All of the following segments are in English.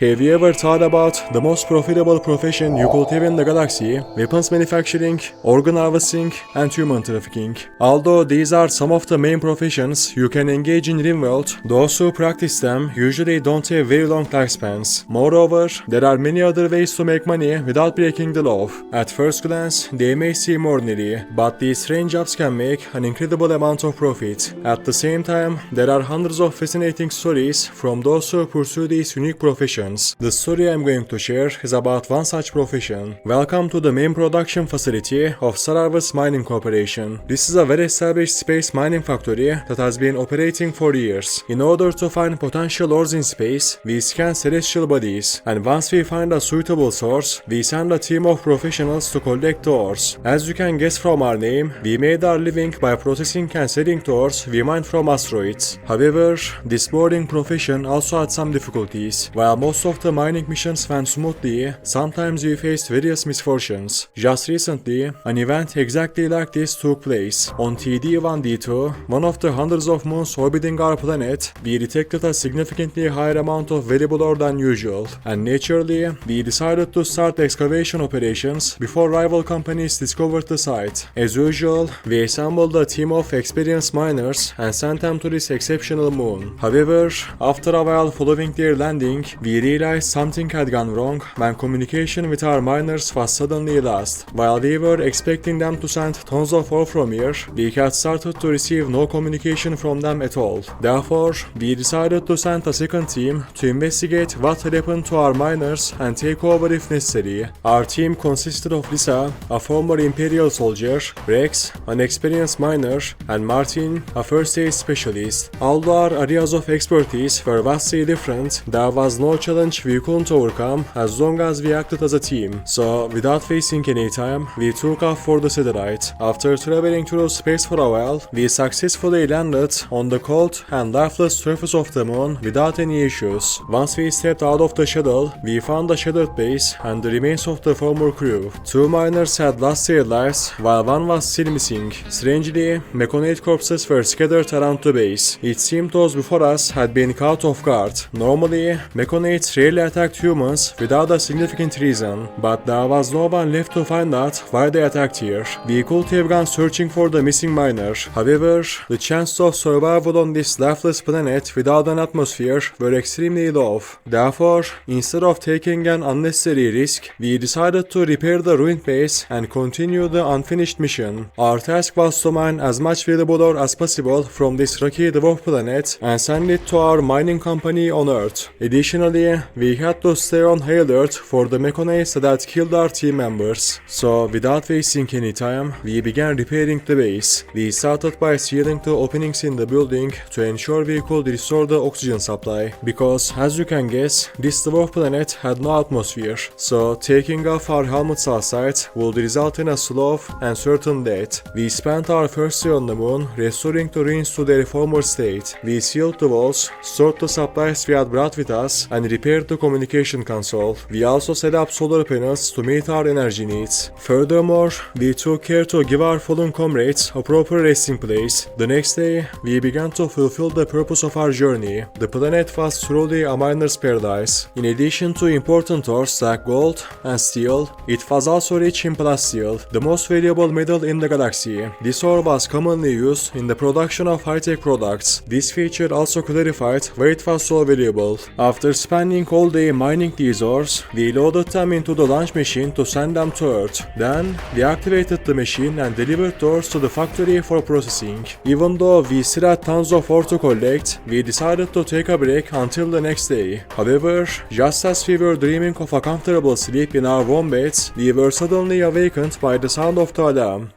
Have you ever thought about the most profitable profession you could have in the galaxy? Weapons manufacturing, organ harvesting, and human trafficking. Although these are some of the main professions you can engage in RimWorld, those who practice them usually don't have very long lifespans. Moreover, there are many other ways to make money without breaking the law. At first glance, they may seem ordinary, but these strange jobs can make an incredible amount of profit. At the same time, there are hundreds of fascinating stories from those who pursue these unique professions. The story I'm going to share is about one such profession. Welcome to the main production facility of Sararvas Mining Corporation. This is a very established space mining factory that has been operating for years. In order to find potential ores in space, we scan celestial bodies, and once we find a suitable source, we send a team of professionals to collect the ores. As you can guess from our name, we made our living by processing and selling the ores we mine from asteroids. However, this boring profession also had some difficulties. While most of the mining missions went smoothly, sometimes we faced various misfortunes. Just recently, an event exactly like this took place. On TD-1D2, one of the hundreds of moons orbiting our planet, we detected a significantly higher amount of valuable ore than usual, and naturally, we decided to start excavation operations before rival companies discovered the site. As usual, we assembled a team of experienced miners and sent them to this exceptional moon. However, after a while following their landing, we realized something had gone wrong when communication with our miners was suddenly lost. While we were expecting them to send tons of ore from here, we had started to receive no communication from them at all. Therefore, we decided to send a second team to investigate what had happened to our miners and take over if necessary. Our team consisted of Lisa, a former Imperial soldier, Rex, an experienced miner, and Martin, a first aid specialist. Although our areas of expertise were vastly different, there was no challenge we couldn't overcome as long as we acted as a team. So, without wasting any time, we took off for the satellite. After traveling through space for a while, we successfully landed on the cold and lifeless surface of the moon without any issues. Once we stepped out of the shuttle, we found a shattered base and the remains of the former crew. Two miners had lost their lives, while one was still missing. Strangely, mechanate corpses were scattered around the base. It seemed those before us had been caught off guard. Normally, mechanates rarely attacked humans without a significant reason, but there was no one left to find out why they attacked here. We could have gone searching for the missing miner. However, the chances of survival on this lifeless planet without an atmosphere were extremely low. Therefore, instead of taking an unnecessary risk, we decided to repair the ruined base and continue the unfinished mission. Our task was to mine as much valuable ore as possible from this rocky dwarf planet and send it to our mining company on Earth. Additionally, we had to stay on high alert for the mechanics that killed our team members. So, without wasting any time, we began repairing the base. We started by sealing the openings in the building to ensure we could restore the oxygen supply, because as you can guess, this dwarf planet had no atmosphere, so taking off our helmets outside would result in a slow and certain death. We spent our first day on the moon restoring the ruins to their former state. We sealed the walls, stored the supplies we had brought with us, and repaired the communication console. We also set up solar panels to meet our energy needs. Furthermore, we took care to give our fallen comrades a proper resting place. The next day, we began to fulfill the purpose of our journey. The planet was truly a miner's paradise. In addition to important ores like gold and steel, it was also rich in plasteel, the most valuable metal in the galaxy. This ore was commonly used in the production of high-tech products. This feature also clarified why it was so valuable. After spending all day mining these ores, we loaded them into the launch machine to send them to Earth. Then, we activated the machine and delivered the ores to the factory for processing. Even though we still had tons of ore to collect, we decided to take a break until the next day. However, just as we were dreaming of a comfortable sleep in our warm beds, we were suddenly awakened by the sound of the alarm.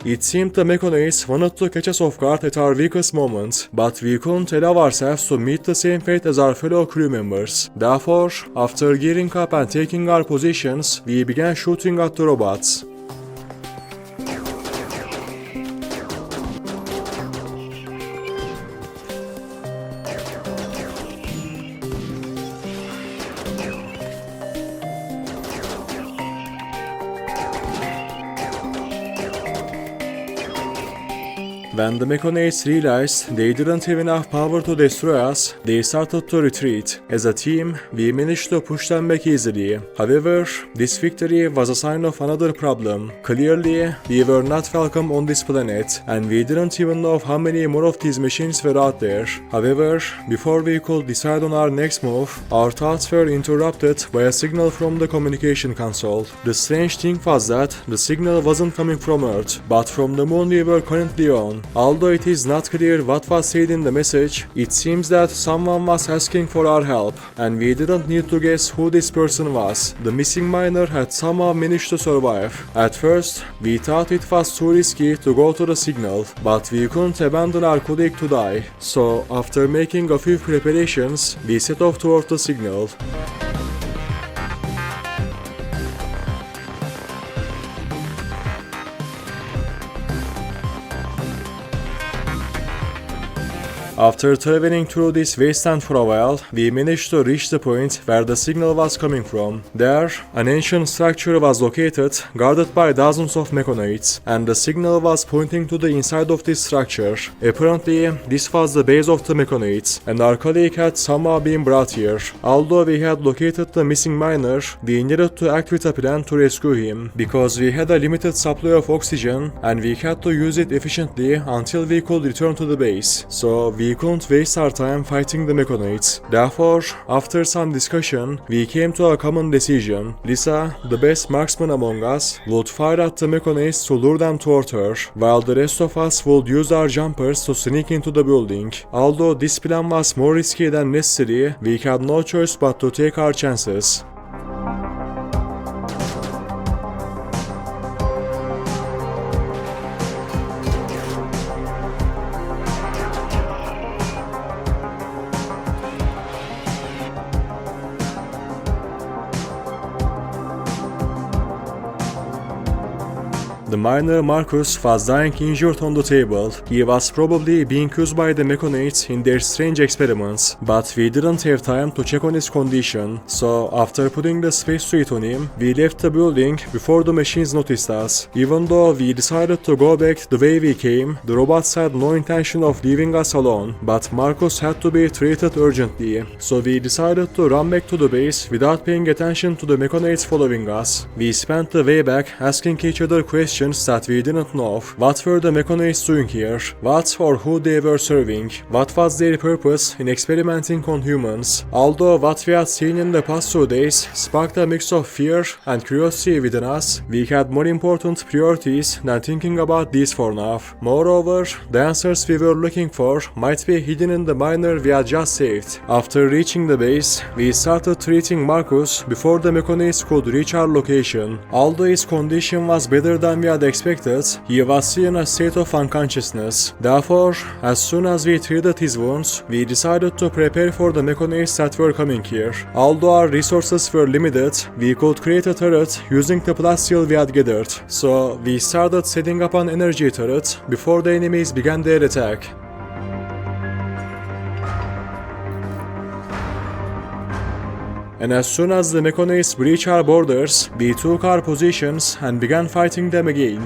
It seemed the mechanics wanted to catch us off guard at our weakest moment, but we couldn't allow ourselves to meet the same fate as our fellow crew members. Therefore, after gearing up and taking our positions, we began shooting at the robots. When the Mechanites realized they didn't have enough power to destroy us, they started to retreat. As a team, we managed to push them back easily. However, this victory was a sign of another problem. Clearly, we were not welcome on this planet, and we didn't even know how many more of these machines were out there. However, before we could decide on our next move, our thoughts were interrupted by a signal from the communication console. The strange thing was that the signal wasn't coming from Earth, but from the moon we were currently on. Although it is not clear what was said in the message, it seems that someone was asking for our help, and we didn't need to guess who this person was. The missing miner had somehow managed to survive. At first, we thought it was too risky to go to the signal, but we couldn't abandon our colleague to die. So, after making a few preparations, we set off toward the signal. After traveling through this wasteland for a while, we managed to reach the point where the signal was coming from. There, an ancient structure was located, guarded by dozens of mechanoids, and the signal was pointing to the inside of this structure. Apparently, this was the base of the mechanoids, and our colleague had somehow been brought here. Although we had located the missing miner, we needed to act with a plan to rescue him, because we had a limited supply of oxygen, and we had to use it efficiently until we could return to the base. So, we couldn't waste our time fighting the mechanoids. Therefore, after some discussion, we came to a common decision. Lisa, the best marksman among us, would fire at the mechanoids to lure them toward her, while the rest of us would use our jumpers to sneak into the building. Although this plan was more risky than necessary, we had no choice but to take our chances. The miner Marcus was dying injured on the table. He was probably being used by the mechanites in their strange experiments, but we didn't have time to check on his condition, so after putting the spacesuit on him, we left the building before the machines noticed us. Even though we decided to go back the way we came, the robots had no intention of leaving us alone, but Marcus had to be treated urgently, so we decided to run back to the base without paying attention to the mechanites following us. We spent the way back asking each other questions that we didn't know. What were the mechanists doing here? What or who they were serving? What was their purpose in experimenting on humans? Although what we had seen in the past 2 days sparked a mix of fear and curiosity within us, we had more important priorities than thinking about these for now. Moreover, the answers we were looking for might be hidden in the miner we had just saved. After reaching the base, we started treating Marcus before the mechanists could reach our location. Although his condition was better than we had expected, he was still in a state of unconsciousness. Therefore, as soon as we treated his wounds, we decided to prepare for the mechanists that were coming here. Although our resources were limited, we could create a turret using the plasteel we had gathered. So, we started setting up an energy turret before the enemies began their attack. And as soon as the mechanists breached our borders, we took our positions and began fighting them again.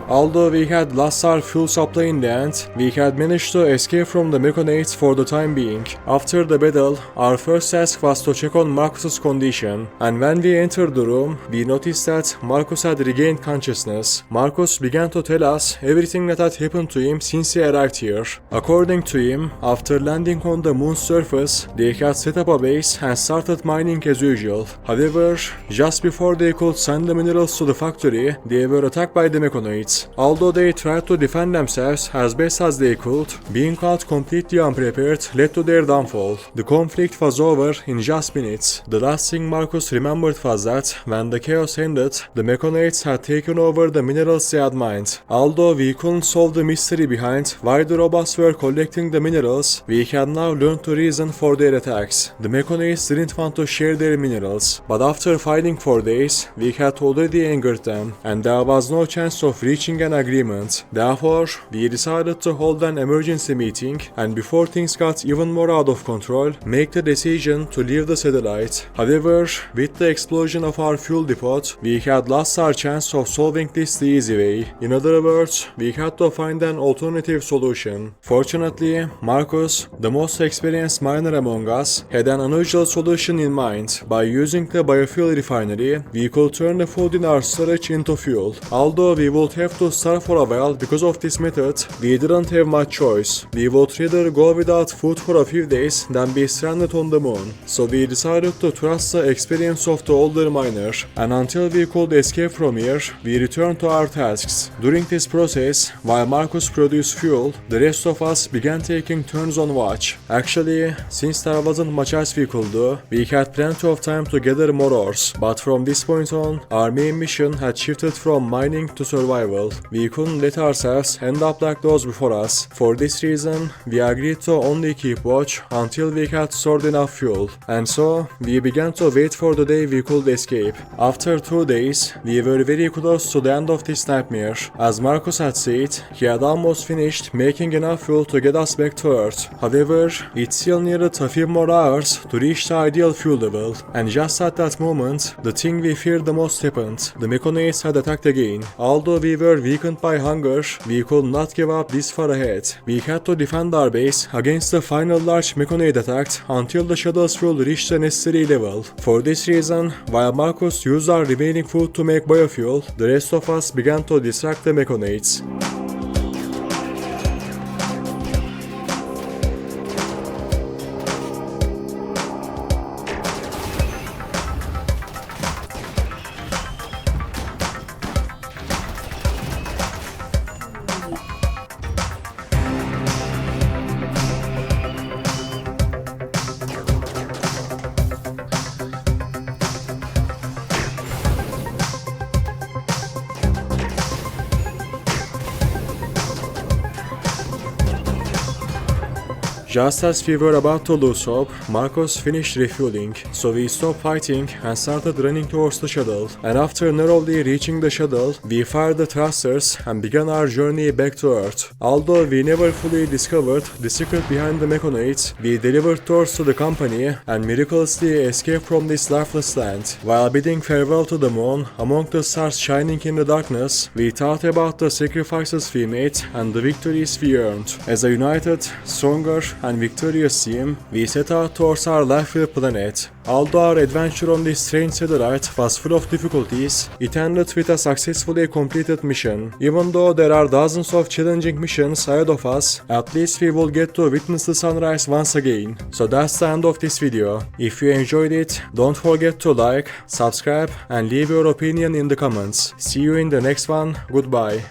Although we had lost our fuel supply in the end, we had managed to escape from the mechanites for the time being. After the battle, our first task was to check on Marcus's condition, and when we entered the room, we noticed that Marcus had regained consciousness. Marcus began to tell us everything that had happened to him since he arrived here. According to him, after landing on the moon's surface, they had set up a base and started mining as usual. However, just before they could send the minerals to the factory, they were attacked by the mechanites. Mekonoids. Although they tried to defend themselves as best as they could, being caught completely unprepared led to their downfall. The conflict was over in just minutes. The last thing Marcus remembered was that, when the chaos ended, the Mekonoids had taken over the minerals they had mined. Although we couldn't solve the mystery behind why the robots were collecting the minerals, we had now learned the reason for their attacks. The Mekonoids didn't want to share their minerals, but after fighting for days, we had already angered them, and there was no chance of reaching an agreement. Therefore, we decided to hold an emergency meeting, and before things got even more out of control, make the decision to leave the satellite. However, with the explosion of our fuel depot, we had lost our chance of solving this the easy way. In other words, we had to find an alternative solution. Fortunately, Marcus, the most experienced miner among us, had an unusual solution in mind. By using the biofuel refinery, we could turn the food in our storage into fuel. Although we would have to starve for a while because of this method, we didn't have much choice. We would rather go without food for a few days than be stranded on the moon. So we decided to trust the experience of the older miner, and until we could escape from here, we returned to our tasks. During this process, while Marcus produced fuel, the rest of us began taking turns on watch. Actually, since there wasn't much else we could do, we had plenty of time to gather more ores, but from this point on, our main mission had shifted from mining to survival. We couldn't let ourselves end up like those before us. For this reason, we agreed to only keep watch until we had stored enough fuel, and so we began to wait for the day we could escape. After 2 days, we were very close to the end of this nightmare. As Marcus had said, he had almost finished making enough fuel to get us back to Earth. However, it still needed a few more hours to reach the ideal fuel level, and just at that moment, the thing we feared the most happened. The Mekonoids had attacked again. Although we were weakened by hunger, we could not give up this far ahead. We had to defend our base against the final large Mekonoid attack until the shuttle's fuel reached the necessary level. For this reason, while Marcus used our remaining food to make biofuel, the rest of us began to distract the Mekonoids. Just as we were about to lose hope, Marcus finished refueling, so we stopped fighting and started running towards the shuttle. And after narrowly reaching the shuttle, we fired the thrusters and began our journey back to Earth. Although we never fully discovered the secret behind the Mekonoids, we delivered tours to the company and miraculously escaped from this lifeless land. While bidding farewell to the moon, among the stars shining in the darkness, we thought about the sacrifices we made and the victories we earned. As a united, stronger, and victorious team, we set out towards our life-filled planet. Although our adventure on this strange satellite was full of difficulties, it ended with a successfully completed mission. Even though there are dozens of challenging missions ahead of us, at least we will get to witness the sunrise once again. So that's the end of this video. If you enjoyed it, don't forget to like, subscribe, and leave your opinion in the comments. See you in the next one. Goodbye.